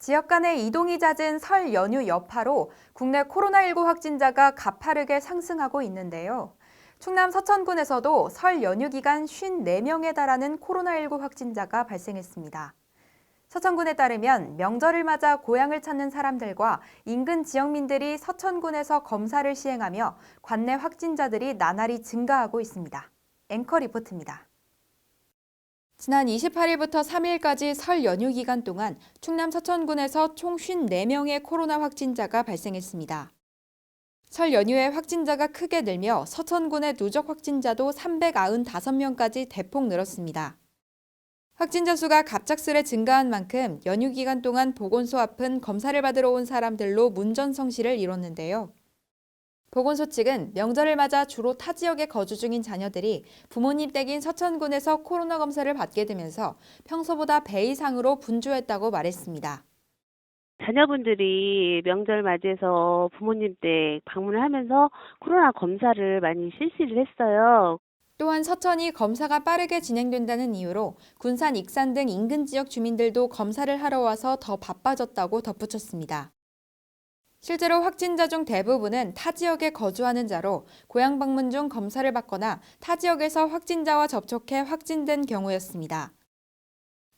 지역 간의 이동이 잦은 설 연휴 여파로 국내 코로나19 확진자가 가파르게 상승하고 있는데요. 충남 서천군에서도 설 연휴 기간 54명에 달하는 코로나19 확진자가 발생했습니다. 서천군에 따르면 명절을 맞아 고향을 찾는 사람들과 인근 지역민들이 서천군에서 검사를 시행하며 관내 확진자들이 나날이 증가하고 있습니다. 앵커 리포트입니다. 지난 28일부터 3일까지 설 연휴 기간 동안 충남 서천군에서 총 54명의 코로나 확진자가 발생했습니다. 설 연휴에 확진자가 크게 늘며 서천군의 누적 확진자도 395명까지 대폭 늘었습니다. 확진자 수가 갑작스레 증가한 만큼 연휴 기간 동안 보건소 앞은 검사를 받으러 온 사람들로 문전성시를 이뤘는데요. 보건소 측은 명절을 맞아 주로 타 지역에 거주 중인 자녀들이 부모님 댁인 서천군에서 코로나 검사를 받게 되면서 평소보다 배 이상으로 분주했다고 말했습니다. 자녀분들이 명절 맞이해서 부모님 댁 방문을 하면서 코로나 검사를 많이 실시를 했어요. 또한 서천이 검사가 빠르게 진행된다는 이유로 군산, 익산 등 인근 지역 주민들도 검사를 하러 와서 더 바빠졌다고 덧붙였습니다. 실제로 확진자 중 대부분은 타 지역에 거주하는 자로 고향 방문 중 검사를 받거나 타 지역에서 확진자와 접촉해 확진된 경우였습니다.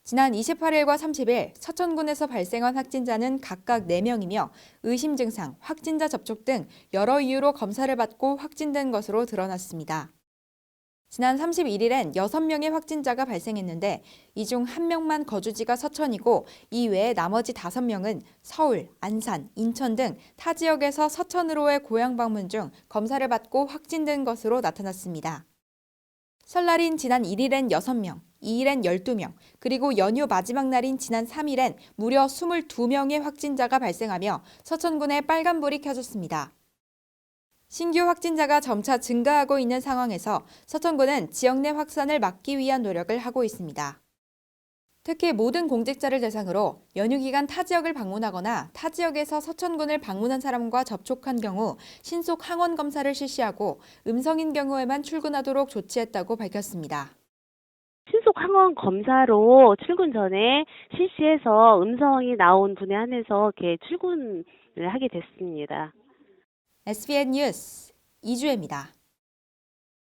지난 28일과 30일 서천군에서 발생한 확진자는 각각 4명이며 의심 증상, 확진자 접촉 등 여러 이유로 검사를 받고 확진된 것으로 드러났습니다. 지난 31일엔 6명의 확진자가 발생했는데 이 중 1명만 거주지가 서천이고 이 외에 나머지 5명은 서울, 안산, 인천 등 타 지역에서 서천으로의 고향 방문 중 검사를 받고 확진된 것으로 나타났습니다. 설날인 지난 1일엔 6명, 2일엔 12명, 그리고 연휴 마지막 날인 지난 3일엔 무려 22명의 확진자가 발생하며 서천군에 빨간불이 켜졌습니다. 신규 확진자가 점차 증가하고 있는 상황에서 서천군은 지역 내 확산을 막기 위한 노력을 하고 있습니다. 특히 모든 공직자를 대상으로 연휴 기간 타 지역을 방문하거나 타 지역에서 서천군을 방문한 사람과 접촉한 경우 신속 항원 검사를 실시하고 음성인 경우에만 출근하도록 조치했다고 밝혔습니다. 신속 항원 검사로 출근 전에 실시해서 음성이 나온 분에 한해서 이렇게 출근을 하게 됐습니다. SBN 뉴스 이주혜입니다.